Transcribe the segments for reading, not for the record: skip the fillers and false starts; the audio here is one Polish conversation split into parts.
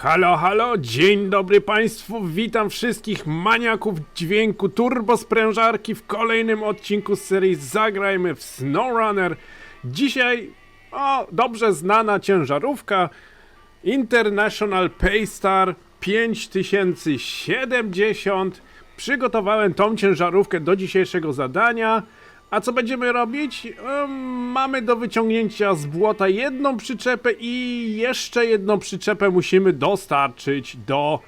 Halo, halo, dzień dobry Państwu, witam wszystkich maniaków dźwięku turbosprężarki w kolejnym odcinku z serii Zagrajmy w SnowRunner. Dzisiaj, dobrze znana ciężarówka International Paystar 5070. Przygotowałem tą ciężarówkę do dzisiejszego zadania. A co będziemy robić? Mamy do wyciągnięcia z błota jedną przyczepę i jeszcze jedną przyczepę musimy dostarczyć do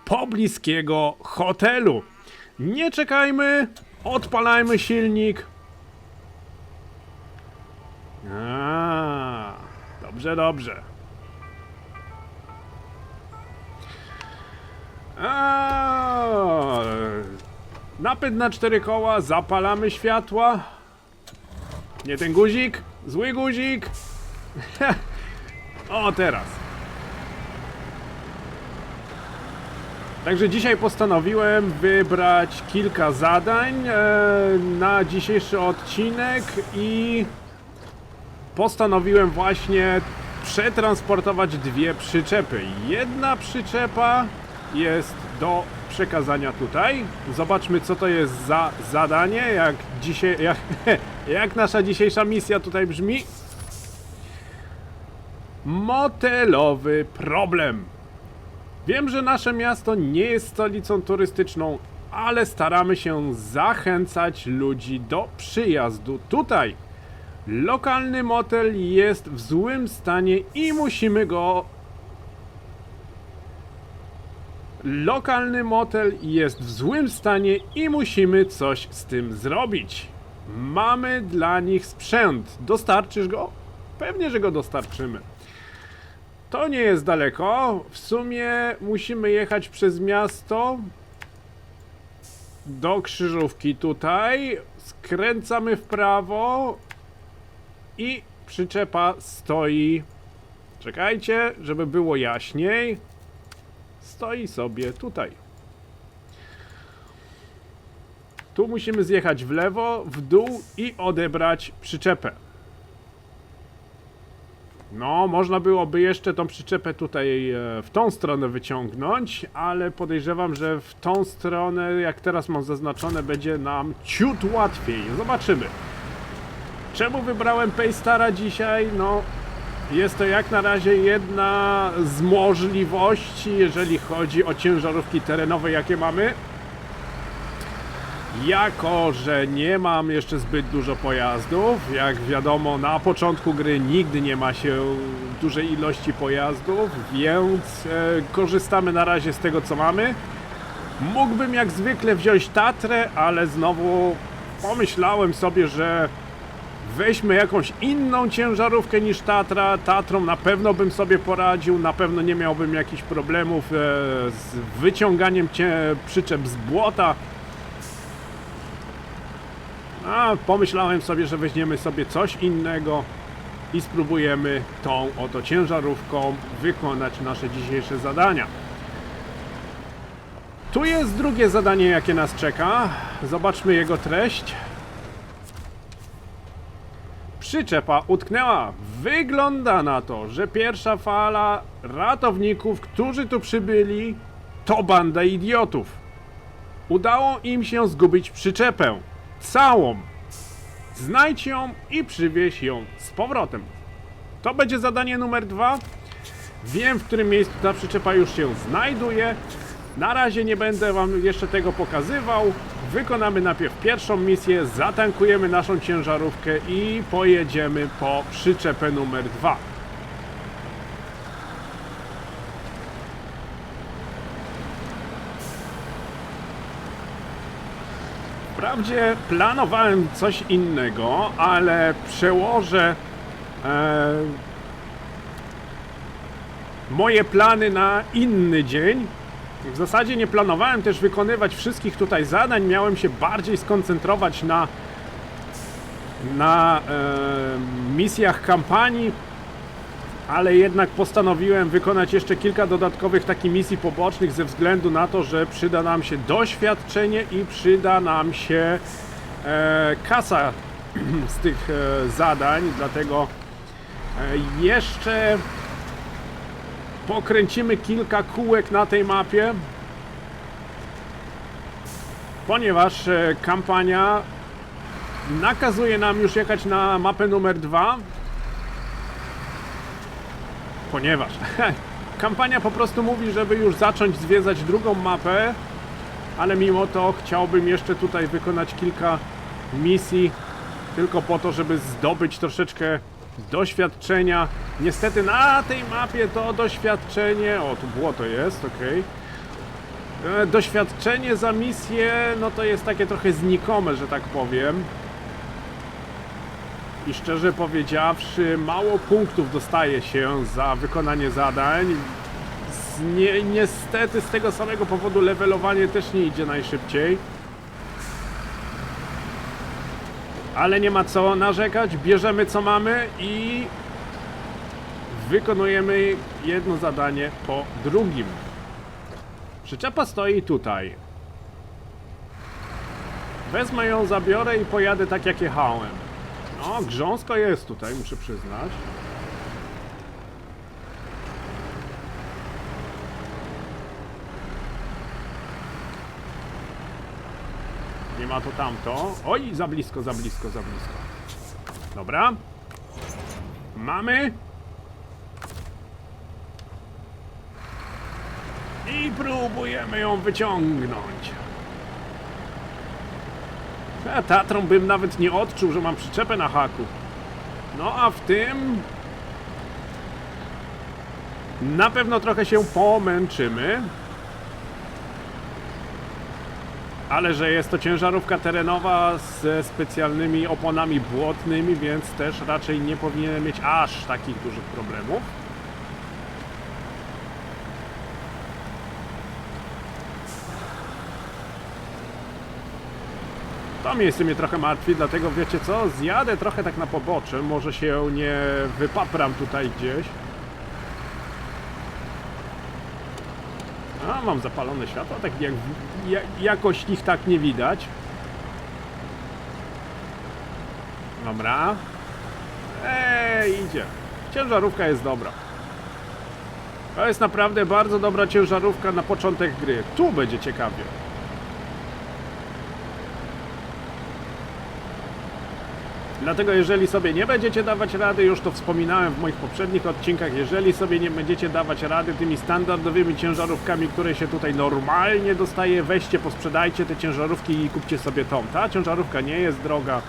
pobliskiego hotelu. Nie czekajmy, odpalajmy silnik. Dobrze, dobrze. Napęd na 4 koła, zapalamy światła. Nie ten guzik, zły guzik. O, teraz. Także dzisiaj postanowiłem wybrać kilka zadań na dzisiejszy odcinek i postanowiłem właśnie przetransportować dwie przyczepy. Jedna przyczepa jest do przekazania tutaj. Zobaczmy, co to jest za zadanie, jak nasza dzisiejsza misja tutaj brzmi. Motelowy problem. Wiem, że nasze miasto nie jest stolicą turystyczną, ale staramy się zachęcać ludzi do przyjazdu tutaj. Lokalny motel jest w złym stanie i musimy go... Lokalny motel jest w złym stanie i musimy coś z tym zrobić. Mamy dla nich sprzęt. Dostarczysz go? Pewnie, że go dostarczymy. To nie jest daleko. W sumie musimy jechać przez miasto do krzyżówki tutaj. Skręcamy w prawo i przyczepa stoi. Czekajcie, żeby było jaśniej. Stoi sobie tutaj. Tu musimy zjechać w lewo, w dół i odebrać przyczepę. No, można byłoby jeszcze tą przyczepę tutaj w tą stronę wyciągnąć, ale podejrzewam, że w tą stronę, jak teraz mam zaznaczone, będzie nam ciut łatwiej. Zobaczymy. Czemu wybrałem Paystara dzisiaj? No, jest to jak na razie jedna z możliwości, jeżeli chodzi o ciężarówki terenowe, jakie mamy. Jako że nie mam jeszcze zbyt dużo pojazdów, jak wiadomo, na początku gry nigdy nie ma się dużej ilości pojazdów, więc korzystamy na razie z tego, co mamy. Mógłbym jak zwykle wziąć Tatrę, ale znowu pomyślałem sobie, że weźmy jakąś inną ciężarówkę niż Tatra. Tatrą na pewno bym sobie poradził, na pewno nie miałbym jakichś problemów z wyciąganiem przyczep z błota. A pomyślałem sobie, że weźmiemy sobie coś innego i spróbujemy tą oto ciężarówką wykonać nasze dzisiejsze zadania. Tu jest drugie zadanie, jakie nas czeka. Zobaczmy jego treść. Przyczepa utknęła. Wygląda na to, że pierwsza fala ratowników, którzy tu przybyli, to banda idiotów. Udało im się zgubić przyczepę. Całą. Znajdź ją i przywieź ją z powrotem. To będzie zadanie numer 2. Wiem, w którym miejscu ta przyczepa już się znajduje. Na razie nie będę wam jeszcze tego pokazywał. Wykonamy najpierw pierwszą misję, zatankujemy naszą ciężarówkę i pojedziemy po przyczepę numer 2. Wprawdzie planowałem coś innego, ale przełożę moje plany na inny dzień. W zasadzie nie planowałem też wykonywać wszystkich tutaj zadań, miałem się bardziej skoncentrować na misjach kampanii, ale jednak postanowiłem wykonać jeszcze kilka dodatkowych takich misji pobocznych ze względu na to, że przyda nam się doświadczenie i przyda nam się kasa z tych zadań, dlatego jeszcze pokręcimy kilka kółek na tej mapie, ponieważ kampania nakazuje nam już jechać na mapę numer 2, ponieważ kampania po prostu mówi, żeby już zacząć zwiedzać drugą mapę, ale mimo to chciałbym jeszcze tutaj wykonać kilka misji tylko po to, żeby zdobyć troszeczkę doświadczenia. Niestety na tej mapie to doświadczenie... O, tu błoto jest, okej. Doświadczenie za misję, no to jest takie trochę znikome, że tak powiem. I szczerze powiedziawszy, mało punktów dostaje się za wykonanie zadań. Niestety z tego samego powodu levelowanie też nie idzie najszybciej. Ale nie ma co narzekać, bierzemy co mamy i wykonujemy jedno zadanie po drugim. Przyczepa stoi tutaj. Wezmę ją, zabiorę i pojadę tak jak jechałem. No, grząsko jest tutaj, muszę przyznać. Nie ma to tamto. Oj, za blisko, za blisko, za blisko. Dobra. Mamy. I próbujemy ją wyciągnąć. Tatrą bym nawet nie odczuł, że mam przyczepę na haku. No a w tym... na pewno trochę się pomęczymy. Ale że jest to ciężarówka terenowa ze specjalnymi oponami błotnymi, więc też raczej nie powinien mieć aż takich dużych problemów. To miejsce mnie trochę martwi, dlatego wiecie co? Zjadę trochę tak na pobocze, może się nie wypapram tutaj gdzieś. A, mam zapalone światła, tak jakoś ich tak nie widać. Dobra. Idzie. Ciężarówka jest dobra. To jest naprawdę bardzo dobra ciężarówka na początek gry. Tu będzie ciekawie. Dlatego jeżeli sobie nie będziecie dawać rady, już to wspominałem w moich poprzednich odcinkach, jeżeli sobie nie będziecie dawać rady tymi standardowymi ciężarówkami, które się tutaj normalnie dostaje, weźcie, posprzedajcie te ciężarówki i kupcie sobie tą. Ta ciężarówka nie jest droga.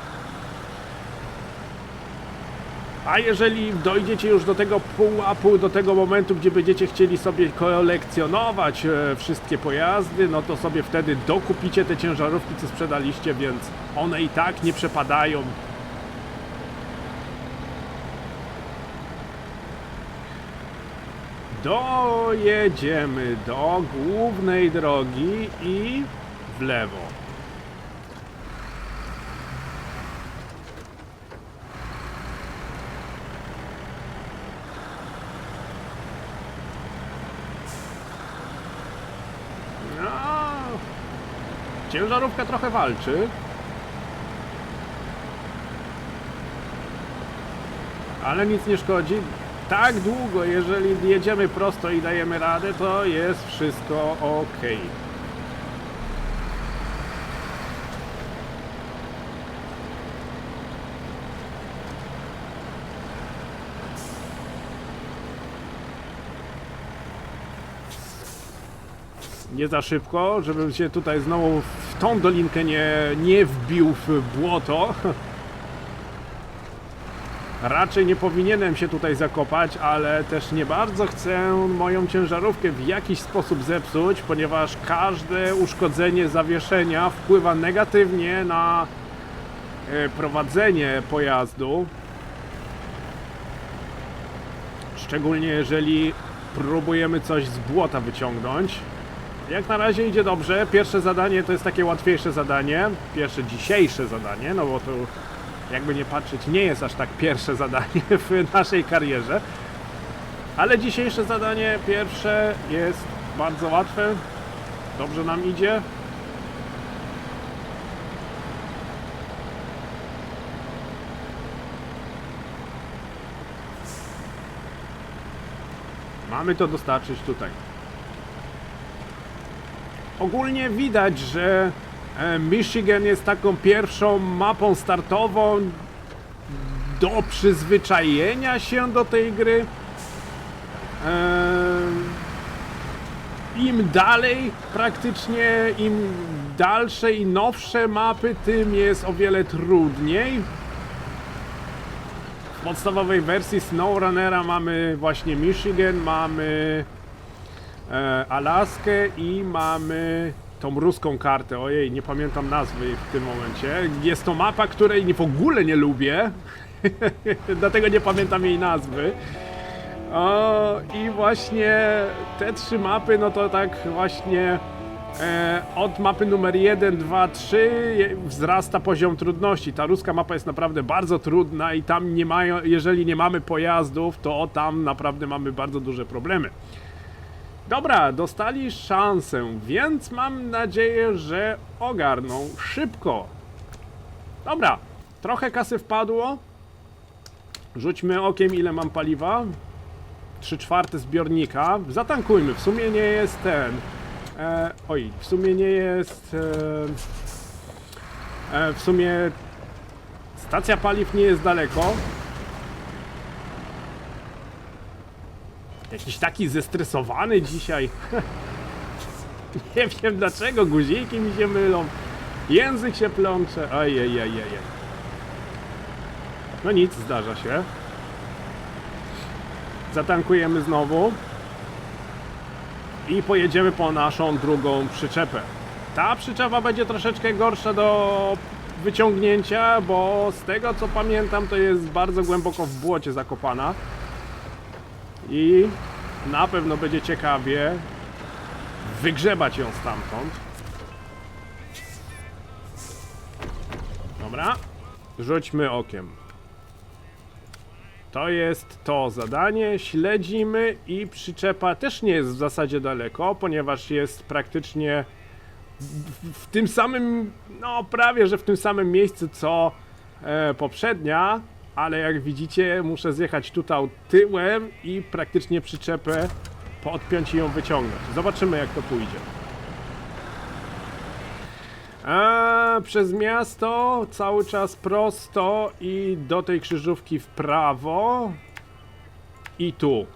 A jeżeli dojdziecie już do tego pułapu, do tego momentu, gdzie będziecie chcieli sobie kolekcjonować wszystkie pojazdy, no to sobie wtedy dokupicie te ciężarówki, co sprzedaliście, więc one i tak nie przepadają. Dojedziemy do głównej drogi i w lewo. No, ciężarówka trochę walczy. Ale nic nie szkodzi. Tak długo, jeżeli jedziemy prosto i dajemy radę, to jest wszystko ok. Nie za szybko, żebym się tutaj znowu w tą dolinkę nie wbił w błoto. Raczej nie powinienem się tutaj zakopać, ale też nie bardzo chcę moją ciężarówkę w jakiś sposób zepsuć, ponieważ każde uszkodzenie zawieszenia wpływa negatywnie na prowadzenie pojazdu. Szczególnie jeżeli próbujemy coś z błota wyciągnąć. Jak na razie idzie dobrze. Pierwsze zadanie to jest takie łatwiejsze zadanie. Pierwsze dzisiejsze zadanie, no bo to jakby nie patrzeć, nie jest aż tak pierwsze zadanie w naszej karierze. Ale dzisiejsze zadanie pierwsze jest bardzo łatwe. Dobrze nam idzie. Mamy to dostarczyć tutaj. Ogólnie widać, że Michigan jest taką pierwszą mapą startową do przyzwyczajenia się do tej gry. Im dalej, praktycznie im dalsze i nowsze mapy, tym jest o wiele trudniej. W podstawowej wersji SnowRunnera mamy właśnie Michigan, mamy Alaskę i mamy tą ruską kartę. Ojej, nie pamiętam nazwy w tym momencie. Jest to mapa, której w ogóle nie lubię, dlatego nie pamiętam jej nazwy. O, i właśnie te 3 mapy, no to tak właśnie od mapy numer 1, 2, 3 wzrasta poziom trudności. Ta ruska mapa jest naprawdę bardzo trudna i tam nie mają, jeżeli nie mamy pojazdów, to tam naprawdę mamy bardzo duże problemy. Dobra, dostali szansę, więc mam nadzieję, że ogarną szybko. Dobra, trochę kasy wpadło. Rzućmy okiem, ile mam paliwa. 3/4 zbiornika. Zatankujmy, w sumie nie jest ten. W sumie nie jest. W sumie stacja paliw nie jest daleko. Jakiś taki zestresowany dzisiaj. Nie wiem dlaczego, guziki mi się mylą. Język się plącze. Ojej. No nic, zdarza się. Zatankujemy znowu. I pojedziemy po naszą drugą przyczepę. Ta przyczepa będzie troszeczkę gorsza do wyciągnięcia, bo z tego co pamiętam, to jest bardzo głęboko w błocie zakopana. I na pewno będzie ciekawie wygrzebać ją stamtąd. Dobra, rzućmy okiem. To jest to zadanie, śledzimy i przyczepa też nie jest w zasadzie daleko, ponieważ jest praktycznie w tym samym, no prawie że w tym samym miejscu co poprzednia, ale jak widzicie muszę zjechać tutaj tyłem i praktycznie przyczepę podpiąć i ją wyciągnąć. Zobaczymy jak to pójdzie. Przez miasto cały czas prosto i do tej krzyżówki w prawo i tu.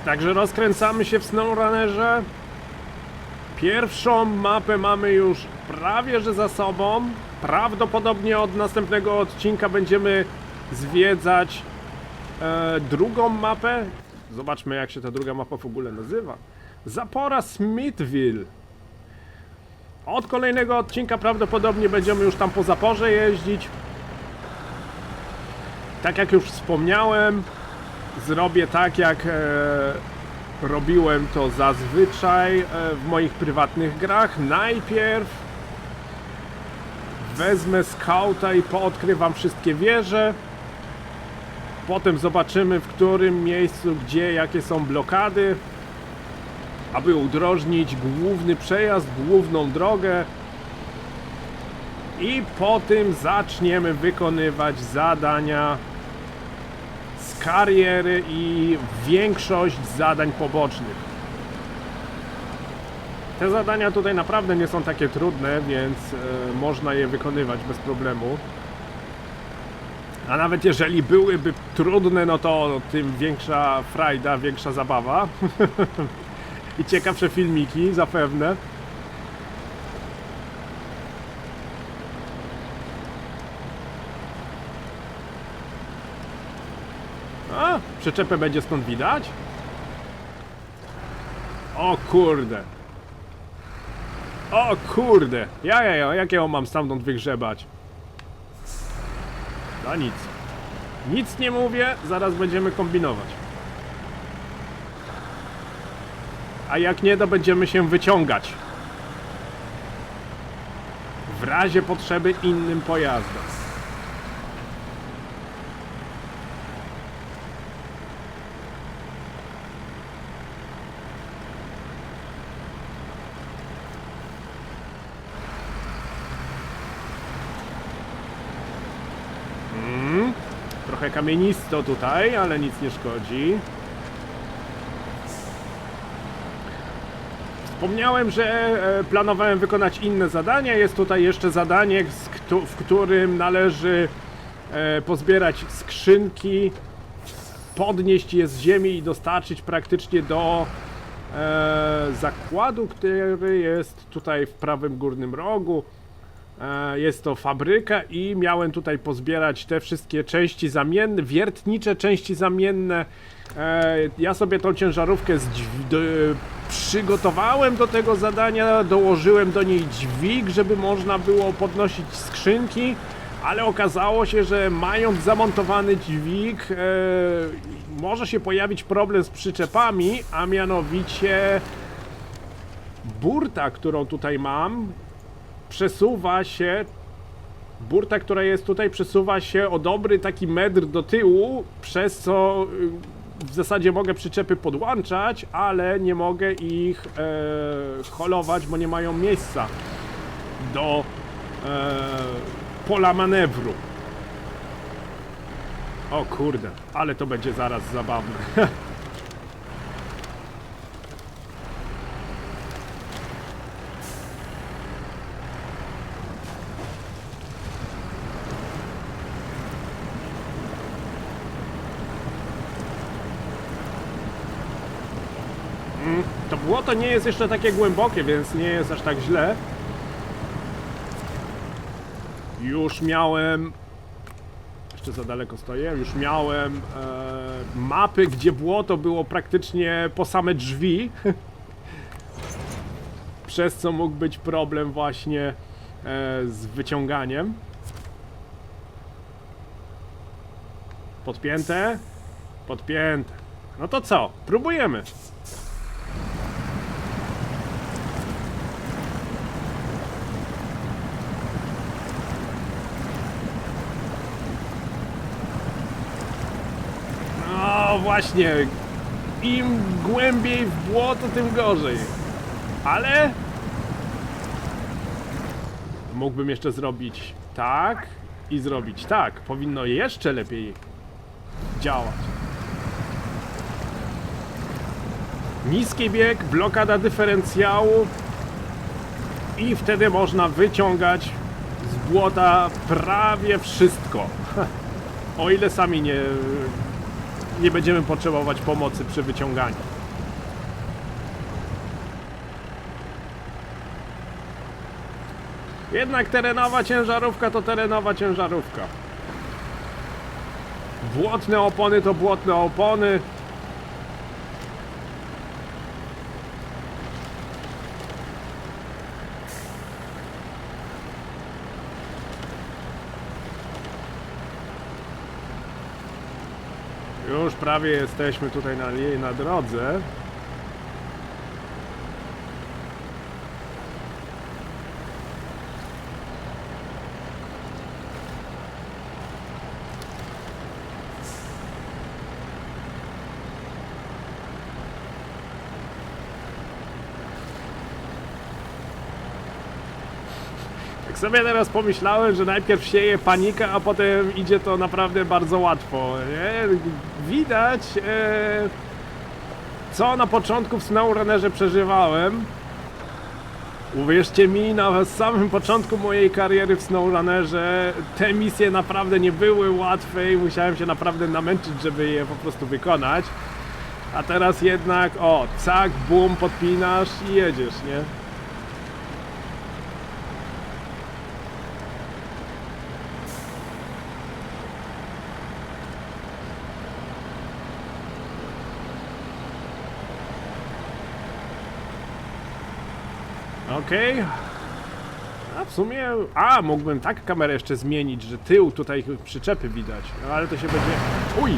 Także rozkręcamy się w SnowRunnerze. Pierwszą mapę mamy już prawie że za sobą. Prawdopodobnie od następnego odcinka będziemy zwiedzać drugą mapę. Zobaczmy jak się ta druga mapa w ogóle nazywa. Zapora Smithville. Od kolejnego odcinka prawdopodobnie będziemy już tam po zaporze jeździć. Tak jak już wspomniałem, zrobię tak jak robiłem to zazwyczaj w moich prywatnych grach. Najpierw wezmę skauta i poodkrywam wszystkie wieże. Potem zobaczymy w którym miejscu, gdzie, jakie są blokady, aby udrożnić główny przejazd, główną drogę. I po tym zaczniemy wykonywać zadania z kariery i większość zadań pobocznych. Te zadania tutaj naprawdę nie są takie trudne, więc można je wykonywać bez problemu. A nawet jeżeli byłyby trudne, no to tym większa frajda, większa zabawa. I ciekawsze filmiki zapewne. A, przyczepę będzie stąd widać? O kurde. O kurde. Jak ją mam stamtąd wygrzebać? No nic. Nic nie mówię, zaraz będziemy kombinować. A jak nie, to będziemy się wyciągać. W razie potrzeby innym pojazdem. trochę kamienisto tutaj, ale nic nie szkodzi. Wspomniałem, że planowałem wykonać inne zadania. Jest tutaj jeszcze zadanie, w którym należy pozbierać skrzynki, podnieść je z ziemi i dostarczyć praktycznie do zakładu, który jest tutaj w prawym górnym rogu. Jest to fabryka i miałem tutaj pozbierać te wszystkie części zamienne, wiertnicze części zamienne. Ja sobie tą ciężarówkę przygotowałem do tego zadania, dołożyłem do niej dźwig, żeby można było podnosić skrzynki, ale okazało się, że mając zamontowany dźwig może się pojawić problem z przyczepami, a mianowicie burta, którą tutaj mam, przesuwa się, burta, która jest tutaj, przesuwa się o dobry taki metr do tyłu, przez co w zasadzie mogę przyczepy podłączać, ale nie mogę ich holować, bo nie mają miejsca do pola manewru. O kurde, ale to będzie zaraz zabawne. To błoto nie jest jeszcze takie głębokie, więc nie jest aż tak źle. Już miałem... Jeszcze za daleko stoję. Już miałem mapy, gdzie błoto było praktycznie po same drzwi. Przez co mógł być problem właśnie z wyciąganiem. Podpięte? Podpięte. No to co? Próbujemy. No właśnie, im głębiej w błoto, tym gorzej. Ale mógłbym jeszcze zrobić tak i zrobić tak. Powinno jeszcze lepiej działać. Niski bieg, blokada dyferencjału i wtedy można wyciągać z błota prawie wszystko. O ile sami nie będziemy potrzebować pomocy przy wyciąganiu. Jednak terenowa ciężarówka to terenowa ciężarówka. Błotne opony to błotne opony. Już prawie jesteśmy tutaj na drodze. Tak sobie teraz pomyślałem, że najpierw sieje panika, a potem idzie to naprawdę bardzo łatwo. Nie? Widać, co na początku w SnowRunnerze przeżywałem. Uwierzcie mi, na samym początku mojej kariery w SnowRunnerze te misje naprawdę nie były łatwe i musiałem się naprawdę namęczyć, żeby je po prostu wykonać. A teraz jednak, o, cak, bum, podpinasz i jedziesz, nie? Okej. A w sumie... A, mógłbym tak kamerę jeszcze zmienić, że tył tutaj przyczepy widać. No, ale to się będzie... Uj!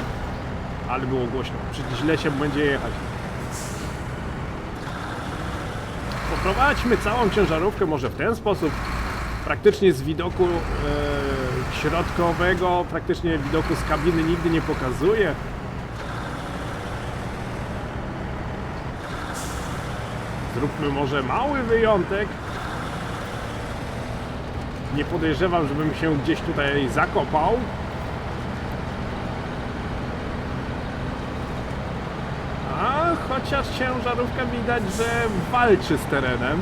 Ale było głośno. Przecież źle się będzie jechać. Poprowadźmy całą ciężarówkę może w ten sposób. Praktycznie z widoku środkowego, praktycznie widoku z kabiny nigdy nie pokazuje. Zróbmy może mały wyjątek. Nie podejrzewam, żebym się gdzieś tutaj zakopał. chociaż ciężarówka widać, że walczy z terenem.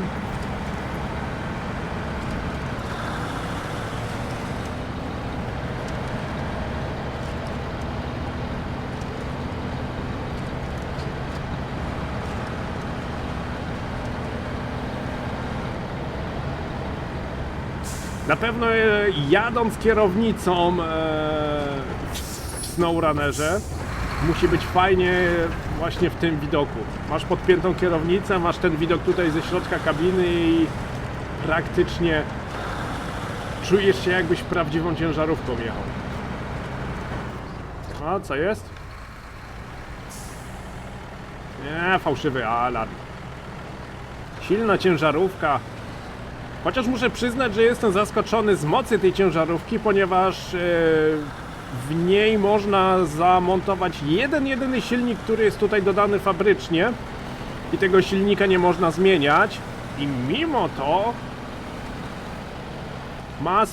Na pewno jadąc kierownicą w SnowRunnerze musi być fajnie właśnie w tym widoku. Masz podpiętą kierownicę, masz ten widok tutaj ze środka kabiny i praktycznie czujesz się, jakbyś prawdziwą ciężarówką jechał. A co jest? Nie, fałszywy alarm. Silna ciężarówka. Chociaż muszę przyznać, że jestem zaskoczony z mocy tej ciężarówki, ponieważ w niej można zamontować jedyny silnik, który jest tutaj dodany fabrycznie i tego silnika nie można zmieniać i mimo to ma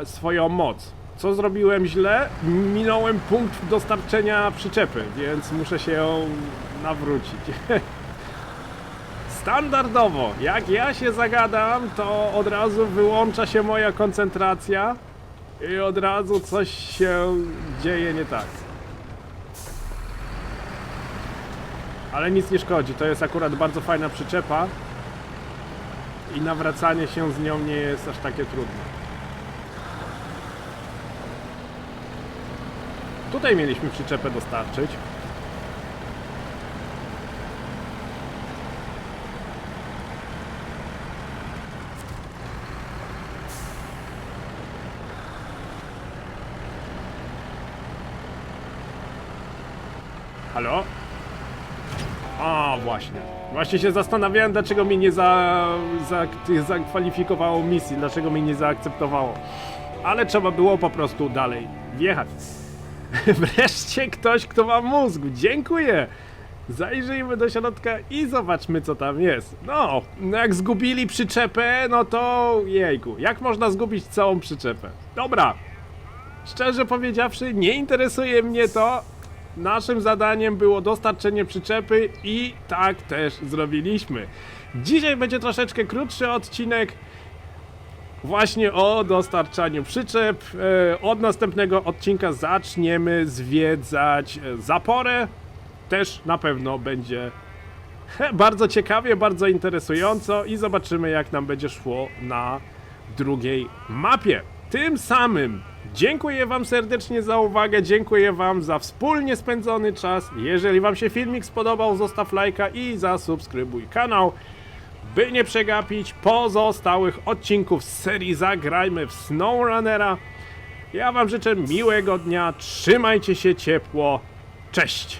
swoją moc. Co zrobiłem źle? Minąłem punkt dostarczenia przyczepy, więc muszę się ją nawrócić. Standardowo, jak ja się zagadam, to od razu wyłącza się moja koncentracja i od razu coś się dzieje nie tak. Ale nic nie szkodzi, to jest akurat bardzo fajna przyczepa i nawracanie się z nią nie jest aż takie trudne. Tutaj mieliśmy przyczepę dostarczyć. Halo? A, właśnie. Właśnie się zastanawiałem, dlaczego mi nie zakwalifikowało misji, dlaczego mi nie zaakceptowało. Ale trzeba było po prostu dalej wjechać. Wreszcie ktoś, kto ma mózg. Dziękuję. Zajrzyjmy do środka i zobaczmy, co tam jest. No, jak zgubili przyczepę, no to jejku. Jak można zgubić całą przyczepę? Dobra. Szczerze powiedziawszy, nie interesuje mnie to. Naszym zadaniem było dostarczenie przyczepy i tak też zrobiliśmy. Dzisiaj będzie troszeczkę krótszy odcinek właśnie o dostarczaniu przyczep. Od następnego odcinka zaczniemy zwiedzać Zaporę. Też na pewno będzie bardzo ciekawie, bardzo interesująco i zobaczymy, jak nam będzie szło na drugiej mapie. Tym samym dziękuję wam serdecznie za uwagę, dziękuję wam za wspólnie spędzony czas. Jeżeli wam się filmik spodobał, zostaw lajka i zasubskrybuj kanał, by nie przegapić pozostałych odcinków z serii Zagrajmy w SnowRunnera. Ja wam życzę miłego dnia, trzymajcie się ciepło, cześć!